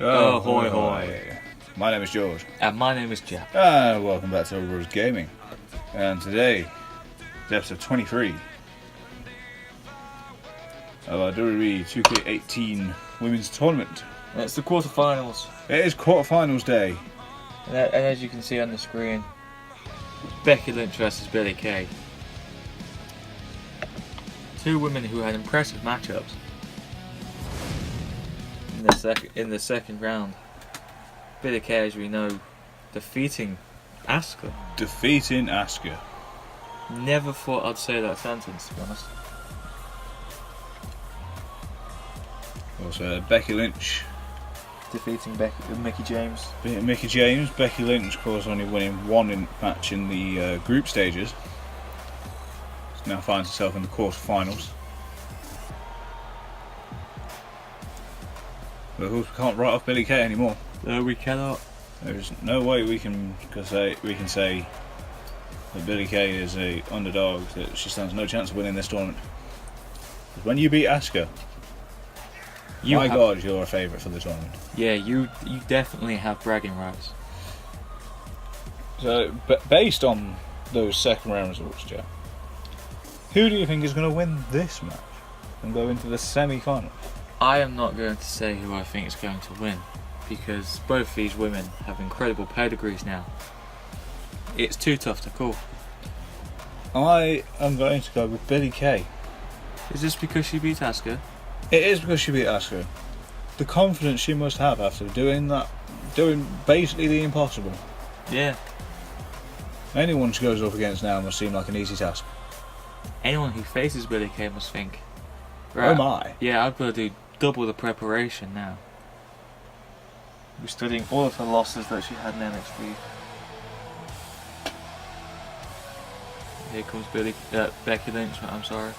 Oh, hoy hoy. My name is George. And my name is Jeff. And welcome back to HubbardBrosGaming. And today is episode 23 of our WWE 2K18 Women's Tournament. And it's the quarterfinals. It is quarterfinals day. And as you can see on the screen, Becky Lynch versus Billie Kay. Two women who had impressive matchups in the second round. Billie Kay, as we know, defeating Asuka. Defeating Asuka. Never thought I'd say that sentence, to be honest. Also, Becky Lynch Defeating Mickie James. beating Mickie James. Becky Lynch, of course, only winning one match in the group stages. She now finds herself in the quarterfinals. But of course, we can't write off Billie Kay anymore. No, we cannot. There's no way we can say that Billie Kay is a underdog, that she stands no chance of winning this tournament. When you beat Asuka, God, you're a favourite for the tournament. Yeah, you definitely have bragging rights. So, based on those second round results, Joe, who do you think is going to win this match and go into the semi-final? I am not going to say who I think is going to win, because both these women have incredible pedigrees now. It's too tough to call. I am going to go with Billie Kay. Is this because she beat Asuka? It is because she beat Asuka. The confidence she must have after doing basically the impossible. Yeah. Anyone she goes up against now must seem like an easy task. Anyone who faces Billie Kay must think, right, oh my. Yeah, I've got to do double the preparation now. We're studying all of the losses that she had in NXT. Here comes Becky Lynch, I'm sorry.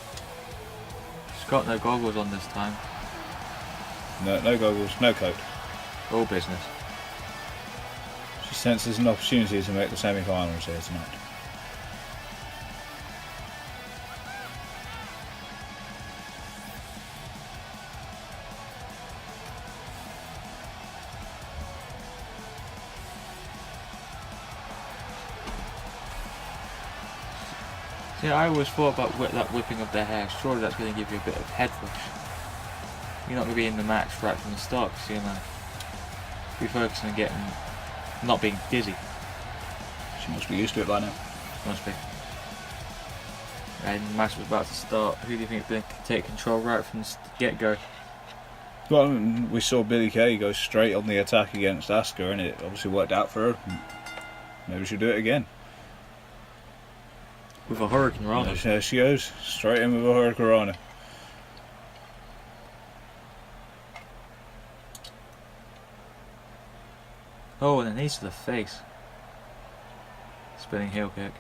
She's got no goggles on this time. No goggles, no coat. All business. She senses an opportunity to make the semi-finals here tonight. See, I always thought about that whipping of their hair. Surely that's going to give you a bit of head rush. You're not going to be in the match right from the start, because you're going to be focusing on not being dizzy. She must be used to it by now. Must be. And the match was about to start. Who do you think is going to take control right from the get-go? Well, we saw Billie Kay go straight on the attack against Asuka, and it obviously worked out for her. Maybe she'll do it again. With a Hurricane Rana. There she goes, straight in with a Hurricane Rana. Oh, and a knee to the face. Spinning heel kick.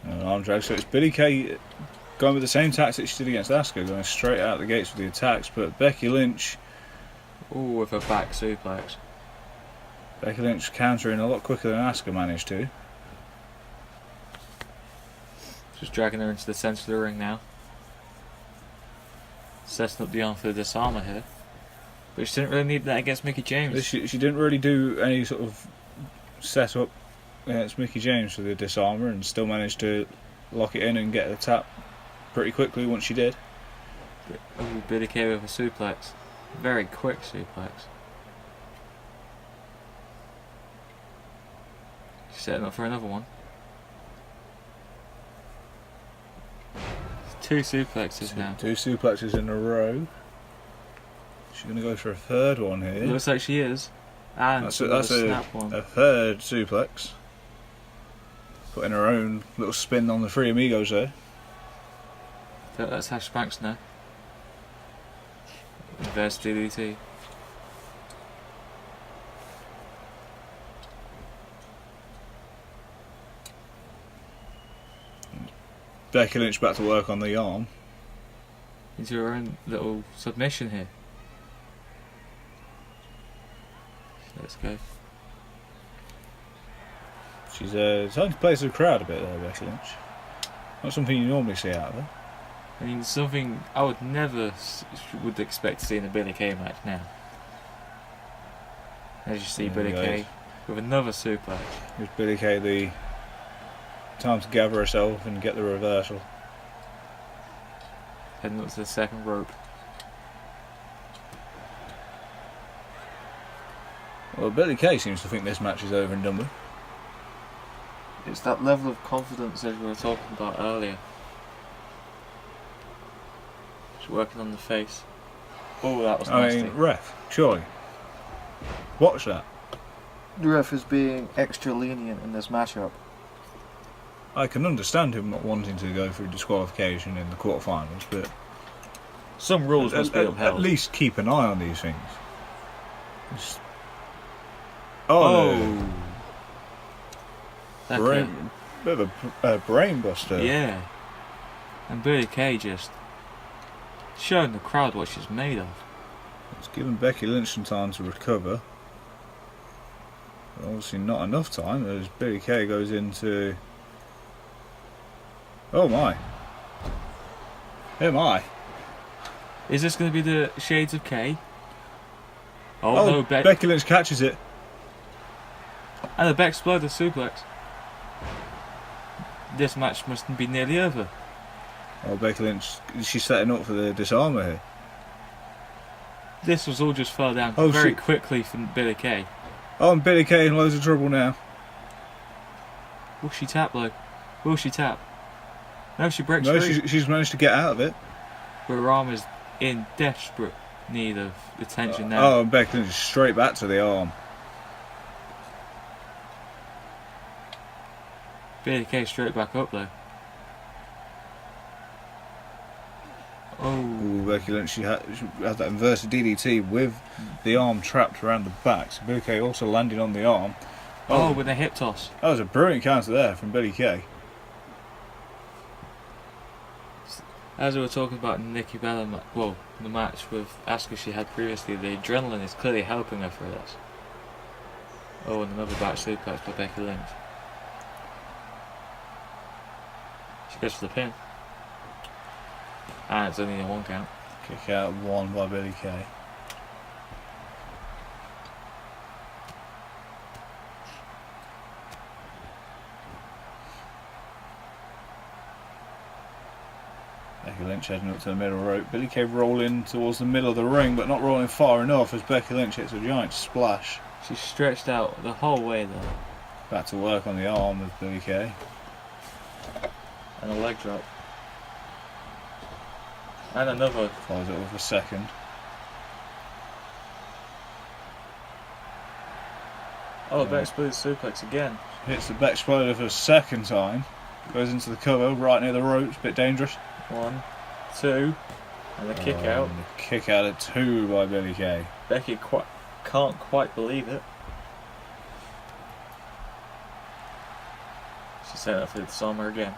An arm drag. So it's Billie Kay going with the same tactics she did against Asuka, going straight out the gates with the attacks, but Becky Lynch. Ooh, with a back suplex. Becky Lynch countering a lot quicker than Asuka managed to. Just dragging her into the centre of the ring now. Setting up the arm for the disarmer here. But she didn't really need that against Mickie James. She didn't really do any sort of setup against Mickie James for the disarmer, and still managed to lock it in and get the tap pretty quickly once she did. Ooh, Billie Kay with a suplex. Very quick suplex. She's setting up for another one. Two suplexes now. Two suplexes in a row. She's going to go for a third one here. Looks like she is. And that's a snap one. A third suplex. Putting her own little spin on the Three Amigos there. That's how Spanks now. Reverse DDT. Becky Lynch back to work on the arm. Into her own little submission here. Let's go. She's starting to play to the crowd a bit there, Becky Lynch. Not something you normally see out of her. I mean, something I would never would expect to see in a Billie Kay match now. As you see, Billie Kay with another suplex. Gives Billie Kay the time to gather herself and get the reversal. Heading up to the second rope. Well, Billie Kay seems to think this match is over and done with. It's that level of confidence as we were talking about earlier. She's working on the face. Oh, that was nasty. I mean, ref, surely. Watch that. The ref is being extra lenient in this matchup. I can understand him not wanting to go through disqualification in the quarterfinals, but some rules must be upheld. At least keep an eye on these things. Oh! Bit of a brain buster. Yeah. And Billie Kay just showing the crowd what she's made of. It's given Becky Lynch some time to recover. But obviously not enough time as Billie Kay goes into... Oh my. Oh my. Is this going to be the Shades of Kay? Oh no, Becky Lynch catches it. And the back exploded suplex. This match must be nearly over. Oh, Becky Lynch, she's setting up for the disarmer here. This was all just fell down very quickly from Billie Kay. Oh, and Billie Kay in loads of trouble now. Will she tap though? Will she tap? No, she breaks free. No, she's managed to get out of it. But her arm is in desperate need of attention now. Oh, and Becky Lynch straight back to the arm. Billie Kay straight back up though. Oh, Becky Lynch, she had that inverted DDT with the arm trapped around the back. So Billie Kay also landing on the arm. Oh, with a hip toss. That was a brilliant counter there from Billie Kay. As we were talking about Nikki Bella, the match with Asuka she had previously, the adrenaline is clearly helping her for this. Oh, and another back suplex by Becky Lynch. She goes for the pin. And it's only a 1 count. Kick out 1 by Billie Kay. Becky Lynch heading up to the middle rope. Billie Kay rolling towards the middle of the ring, but not rolling far enough as Becky Lynch hits a giant splash. She's stretched out the whole way there. Back to work on the arm of Billie Kay. And a leg drop. And another. Follows it with a second. Oh, back exploder suplex again. Hits the back exploder for a second time. Goes into the cover right near the ropes. Bit dangerous. 1, 2, and the kick out. And the kick out at 2 by Billie Kay. Becky can't quite believe it. She's set up for the disarmer again.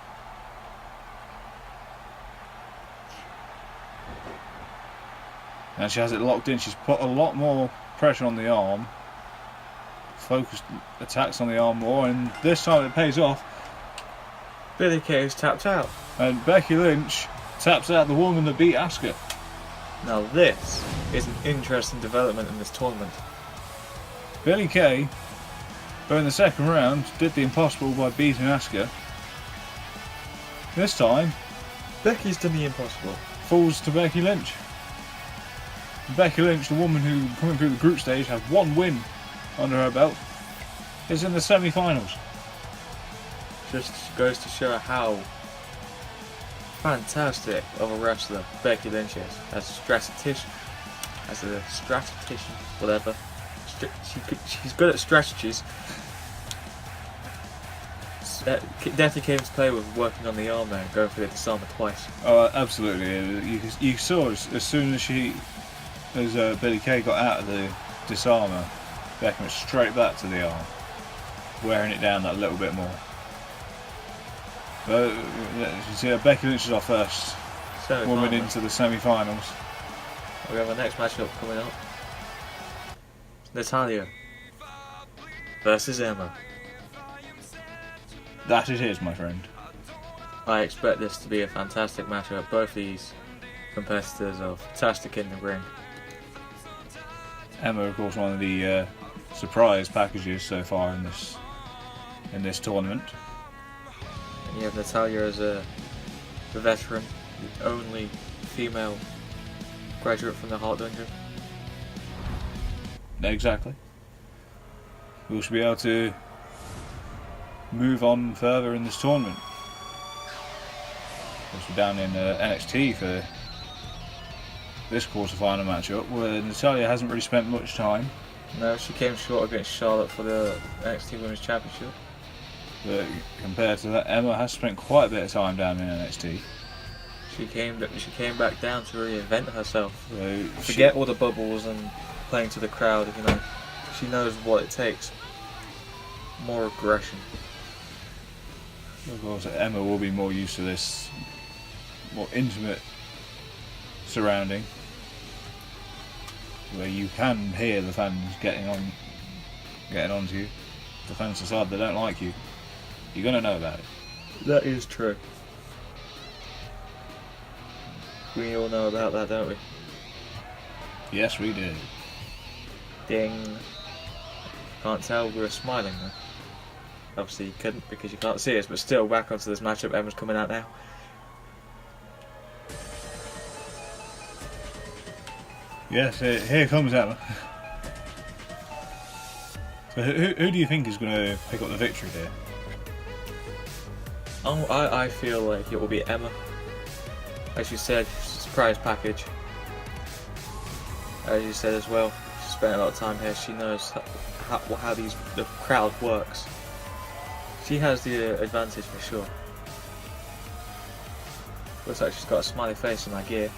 And she has it locked in. She's put a lot more pressure on the arm. Focused attacks on the arm more, and this time it pays off. Billie Kay is tapped out. And Becky Lynch taps out the woman that beat Asuka. Now this is an interesting development in this tournament. Billie Kay, in the second round, did the impossible by beating Asuka. This time, Becky's done the impossible. Falls to Becky Lynch. Becky Lynch, the woman who, coming through the group stage, has 1 win under her belt, is in the semi-finals. Just goes to show how fantastic of a wrestler Becky Lynch is. As a strategist, whatever. She's good at strategies. Definitely came to play with working on the arm there and going for the disarmer twice. Oh, absolutely. You saw as soon as Billie Kay got out of the disarmer, Becky went straight back to the arm, wearing it down that little bit more. But you see, Becky Lynch is our first woman into the semi-finals. We have our next matchup coming up. Natalya versus Emma. That it is, my friend. I expect this to be a fantastic matchup. Both these competitors are fantastic in the ring. Emma, of course, one of the surprise packages so far in this tournament. And you have Natalya as the veteran, the only female graduate from the Heart Dungeon. Exactly. We should be able to move on further in this tournament. We're down in NXT for this quarter-final matchup, where Natalya hasn't really spent much time. No, she came short against Charlotte for the NXT Women's Championship. But compared to that, Emma has spent quite a bit of time down in NXT. She came back down to reinvent herself. So Forget all the bubbles and playing to the crowd. You know, she knows what it takes. More aggression. Of course, Emma will be more used to this more intimate surrounding, where you can hear the fans getting on to you. The fans decide they don't like you, you're gonna know about it. That is true. We all know about that, don't we? Yes, we do. Ding. Can't tell we were smiling though. Obviously you couldn't because you can't see us, but still, back onto this matchup. Emma's coming out now. Yes, here comes Emma. So who do you think is going to pick up the victory here? Oh, I feel like it will be Emma. As you said, surprise package. As you said as well, she spent a lot of time here. She knows how the crowd works. She has the advantage for sure. Looks like she's got a smiley face in that gear.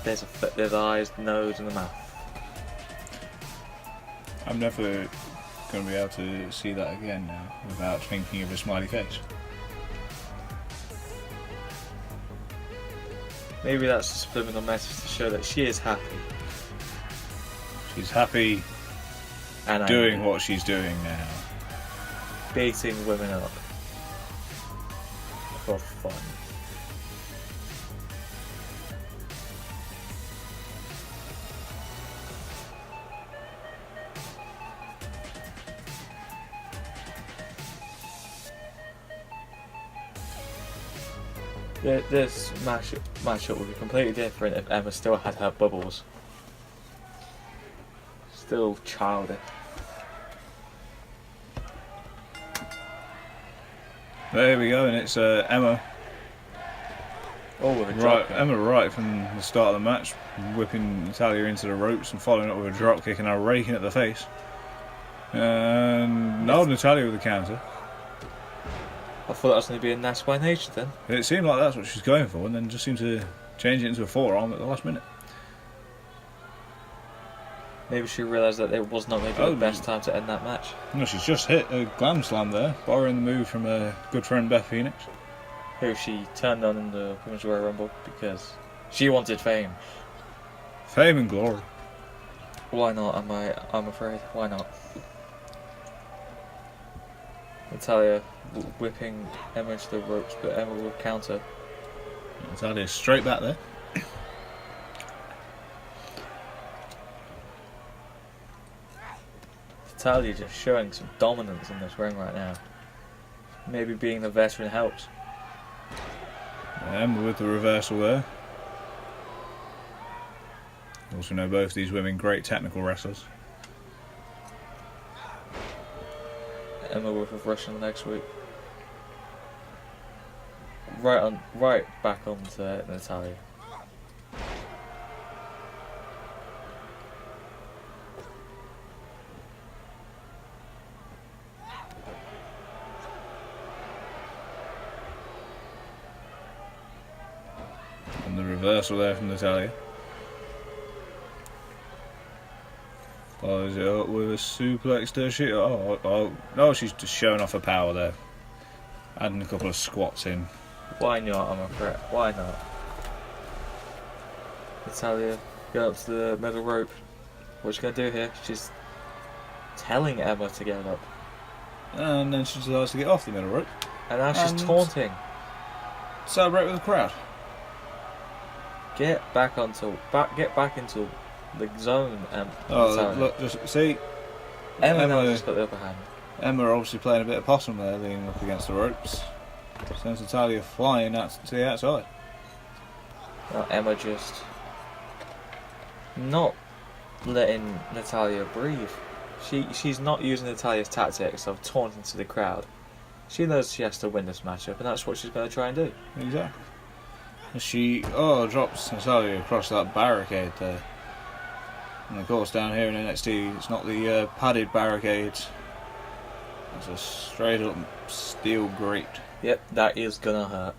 There's eyes, nose, and the mouth. I'm never going to be able to see that again now without thinking of a smiley face. Maybe that's a subliminal message to show that she is happy. She's happy And doing what she's doing now. beating women up. For fun. This matchup would be completely different if Emma still had her bubbles. Still childish. There we go, and it's Emma. Oh, with a Right, drop kick. Emma right from the start of the match, whipping Natalya into the ropes and following up with a drop kick and now raking at the face. And no, Natalya with the counter. I thought that was going to be a nasty by nature then. It seemed like that's what she's going for, and then just seemed to change it into a forearm at the last minute. Maybe she realised that it was not maybe the best time to end that match. No, she's just hit a glam slam there, borrowing the move from her good friend Beth Phoenix. Who she turned on in the Women's Royal Rumble because she wanted fame. Fame and glory. Why not? I'm afraid. Why not? Natalya whipping Emma into the ropes, but Emma will counter. Natalya straight back there. Natalya just showing some dominance in this ring right now. Maybe being the veteran helps. Emma with the reversal there. Also know both these women great technical wrestlers. Emma with a Russian leg sweep. Right back onto Natalya. And the reversal there from Natalya. Follows it up with a suplex, does she? Oh, no, she's just showing off her power there. Adding a couple of squats in. Why not? I'm afraid. Why not? Natalya going up to the middle rope. What's she gonna do here? She's telling Emma to get up. And then she decides to get off the middle rope. And now she's taunting. Celebrate with the crowd. Get back into the zone. Look, just see. Emma now just got the upper hand. Emma obviously playing a bit of possum there, leaning up against the ropes. Sends Natalya flying out to the outside. Now Emma just not letting Natalya breathe. She's not using Natalya's tactics of taunting to the crowd. She knows she has to win this matchup, and that's what she's going to try and do. Exactly. And she drops Natalya across that barricade there. And of course down here in NXT it's not the padded barricades. It's a straight up steel grate. Yep, that is gonna hurt.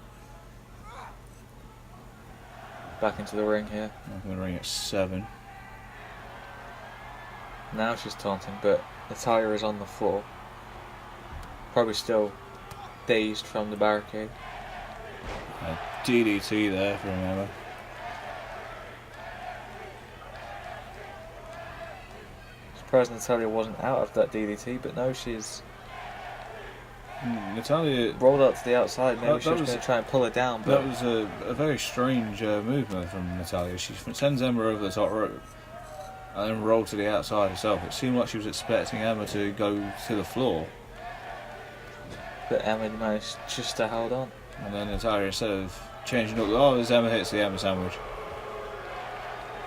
Back into the ring here. I'm going to ring at 7. Now she's taunting, but Natalya is on the floor. Probably still dazed from the barricade. A DDT there from Emma. Surprised Natalya wasn't out of that DDT, but no, she's Natalya rolled out to the outside. Maybe she was going to try and pull her down. But that was a very strange movement from Natalya. She sends Emma over the top rope and then rolled to the outside herself. It seemed like she was expecting Emma to go to the floor. But Emma managed just to hold on. And then Natalya, instead of changing up, as Emma hits the Emma sandwich.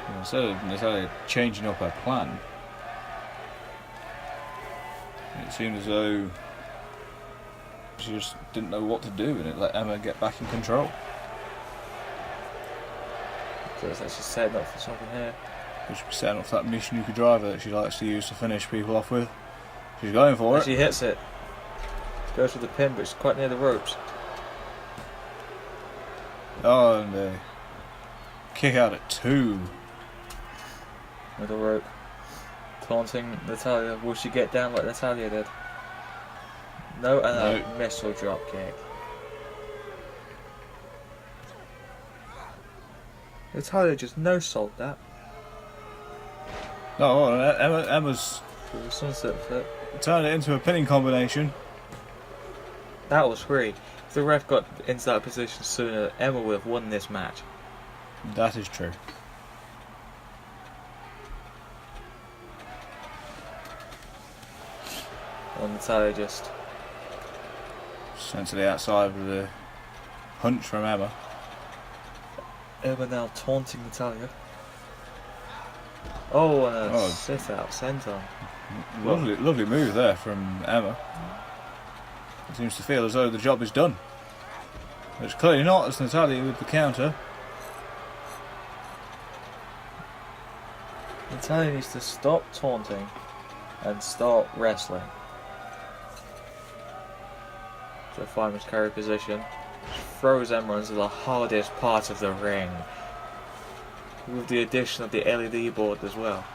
And instead of Natalya changing up her plan, it seemed as though she just didn't know what to do and it let Emma get back in control. So it's like she's setting up for something here. She's setting up for that Michinoku driver that she likes to use to finish people off with. She's going for it. She hits it. She goes for the pin, but it's quite near the ropes. Oh, and kick out at 2. Middle rope. Taunting Natalya. Will she get down like Natalya did? No, and a missile drop kick. Natalya just no-sold that. No, Emma's sunset flip. turned it into a pinning combination. That was free. If the ref got into that position sooner, Emma would have won this match. That is true. And Natalya just sent to the outside with a hunch from Emma. Emma now taunting Natalya. Oh, and a sit-out senton. Lovely move there from Emma. It seems to feel as though the job is done. It's clearly not, as Natalya with the counter. Natalya needs to stop taunting and start wrestling. So fireman's carry position. Throws Emma into the hardest part of the ring. With the addition of the LED board as well.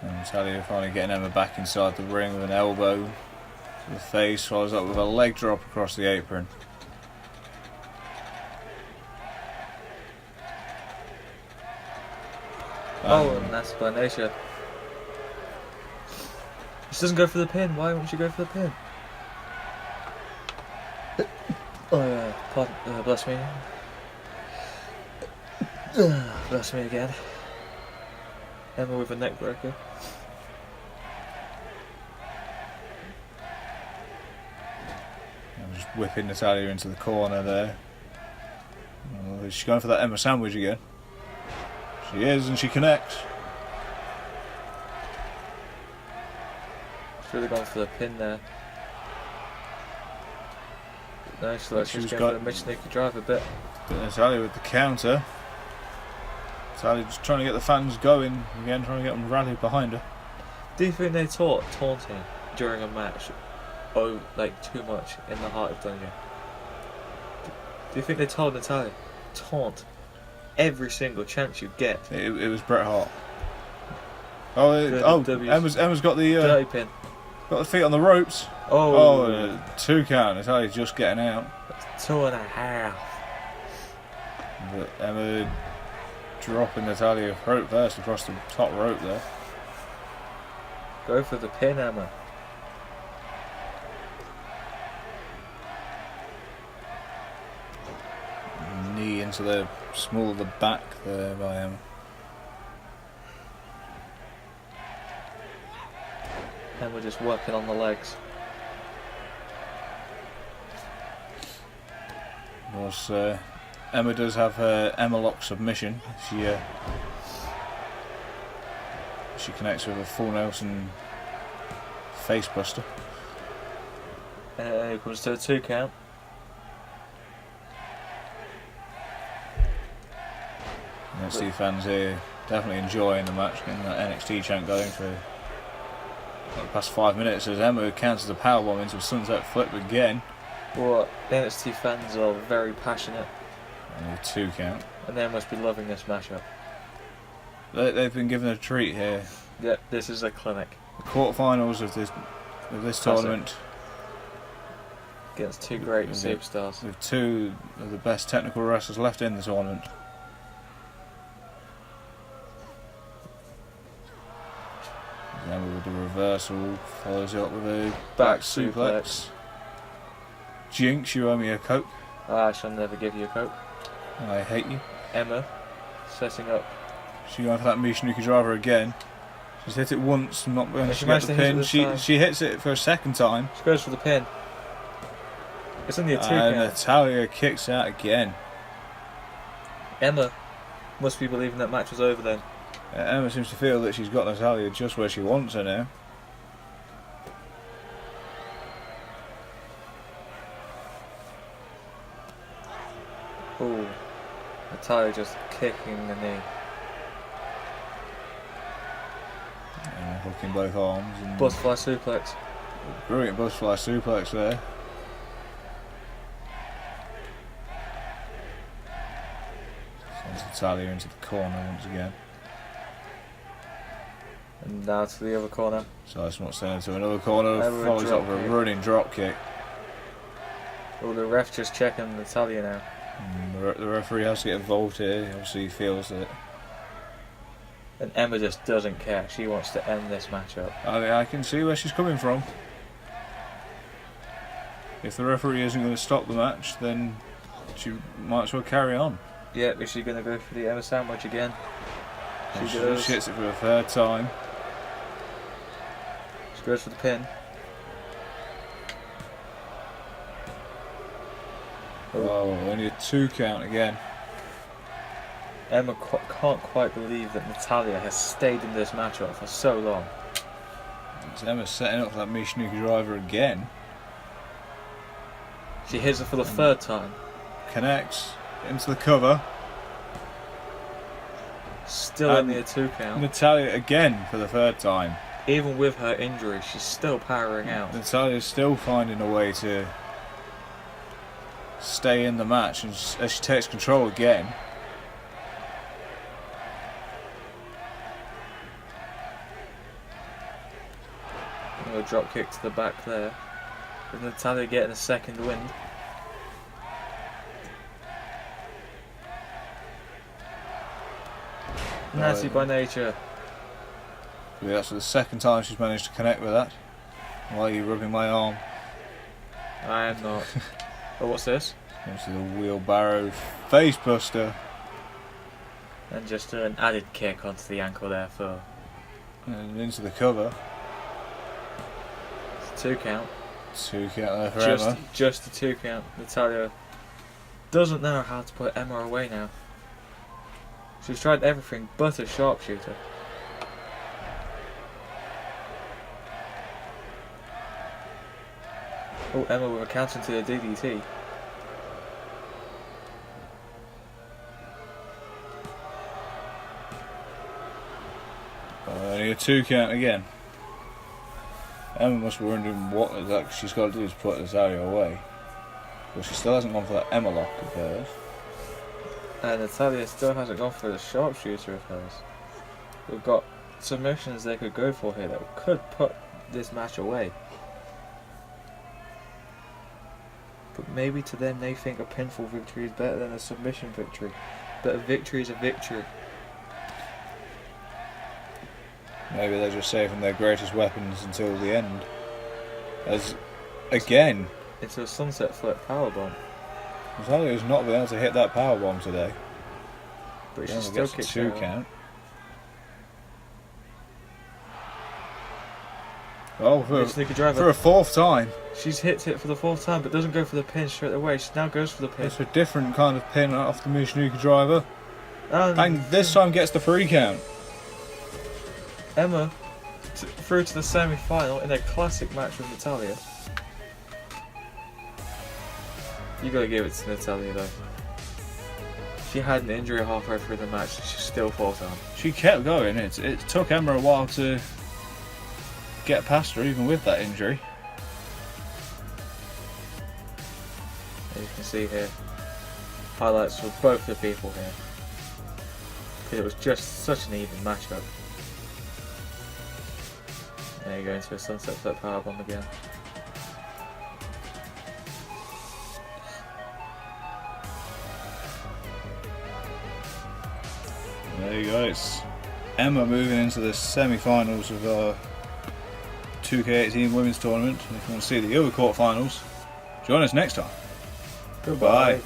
And Natalya finally getting Emma back inside the ring with an elbow to the face, follows up with a leg drop across the apron. And that's explanation. She doesn't go for the pin. Why won't she go for the pin? Bless me. Bless me again. Emma with a neck breaker. I'm just whipping Natalya into the corner there. Oh, she's going for that Emma sandwich again. She is, and she connects. She's really gone for the pin there. No, she looks just going for the Michinoku drive a bit. But Natalya with the counter. Natalya just trying to get the fans going again, trying to get them rallied behind her. Do you think they taught taunting during a match? Oh, like too much in the heart of Dungeon? Do you think they told Natalya taunt every single chance you get? It was Bret Hart. Emma's got the dirty pin. Got the feet on the ropes. 2 count. Natalya's just getting out. 2.5. But Emma dropping Natalya throat first across the top rope there. Go for the pin, Emma. into the small of the back there by Emma. And we're just working on the legs. Of course, Emma does have her Emma lock submission. She connects with a full Nelson face buster. It comes to a 2 count. NXT fans here definitely enjoying the match, getting that NXT chant going for the past 5 minutes as Emma counters the powerbomb into a sunset flip again. Well, NXT fans are very passionate. And a 2 count. And they must be loving this matchup. They've been given a treat here. Yep, this is a clinic. The quarterfinals of this tournament. Against two great superstars. With two of the best technical wrestlers left in the tournament. Then with the reversal, follows it up with a back suplex. Jinx, you owe me a Coke. I shall never give you a Coke. I hate you. Emma, setting up. She going for that Michinuki driver again. She's hit it once, not going to get the pin. She hits it for a second time. She goes for the pin. It's only a 2 count. And Natalya kicks out again. Emma must be believing that match was over then. Emma seems to feel that she's got Natalya just where she wants her now. Ooh, Natalya just kicking the knee. Hooking both arms. And Butterfly suplex. Brilliant butterfly suplex there. Sends Natalya into the corner once again. And now to the other corner. So it's not sent into another corner. Over Follows up with a running drop kick. Oh, the ref just checking Natalya now. The referee has to get involved here. Obviously he feels that. And Emma just doesn't care. She wants to end this matchup. I can see where she's coming from. If the referee isn't going to stop the match, then she might as well carry on. Yeah, is she going to go for the Emma sandwich again? She hits it for the third time. She goes for the pin. Oh, only a 2 count again. Emma can't quite believe that Natalya has stayed in this matchup for so long. It's Emma setting up for that Michinuki driver again. She hits it for the third time. Connects into the cover. Still only a 2 count. Natalya again for the third time. Even with her injury, she's still powering out. Natalya's still finding a way to stay in the match, and as she takes control again. A drop kick to the back there. With Natalya getting a second wind. Nasty by nature. Yeah, that's the second time she's managed to connect with that. Why are you rubbing my arm? I am not. Oh, what's this? Into the wheelbarrow face buster. And just an added kick onto the ankle there for... And into the cover. It's a 2 count. 2 count there for Emma. Just a 2 count. Natalya doesn't know how to put Emma away now. She's tried everything but a sharpshooter. Oh, Emma with a counter to the DDT. Only a 2 count again. Emma must be wondering what exactly she's got to do to put Natalya away. But she still hasn't gone for that Emma lock of hers. And Natalya still hasn't gone for the sharpshooter of hers. We've got submissions they could go for here that could put this match away. But maybe to them they think a pinfall victory is better than a submission victory. But a victory is a victory. Maybe they're just saving their greatest weapons until the end. As, again... Into a sunset flip powerbomb. Natalya's not been able to hit that powerbomb today. But She she still gets a kicks 2 out. count. Oh, for a 4th time. She's hit it for the 4th time, but doesn't go for the pin straight away. She now goes for the pin. It's a different kind of pin off the Michinoku driver. And this time gets the 3 count. Emma through to the semi-final in a classic match with Natalya. You gotta give it to Natalya though. She had an injury halfway through the match, she still fought on. She kept going. It took Emma a while to get past her, even with that injury. As you can see here, highlights for both the people here. Because it was just such an even matchup. There you go into a sunset flip powerbomb again. There you go. It's Emma moving into the semi-finals of our 2K18 women's tournament. And if you want to see the other quarterfinals, join us next time. Goodbye. Bye.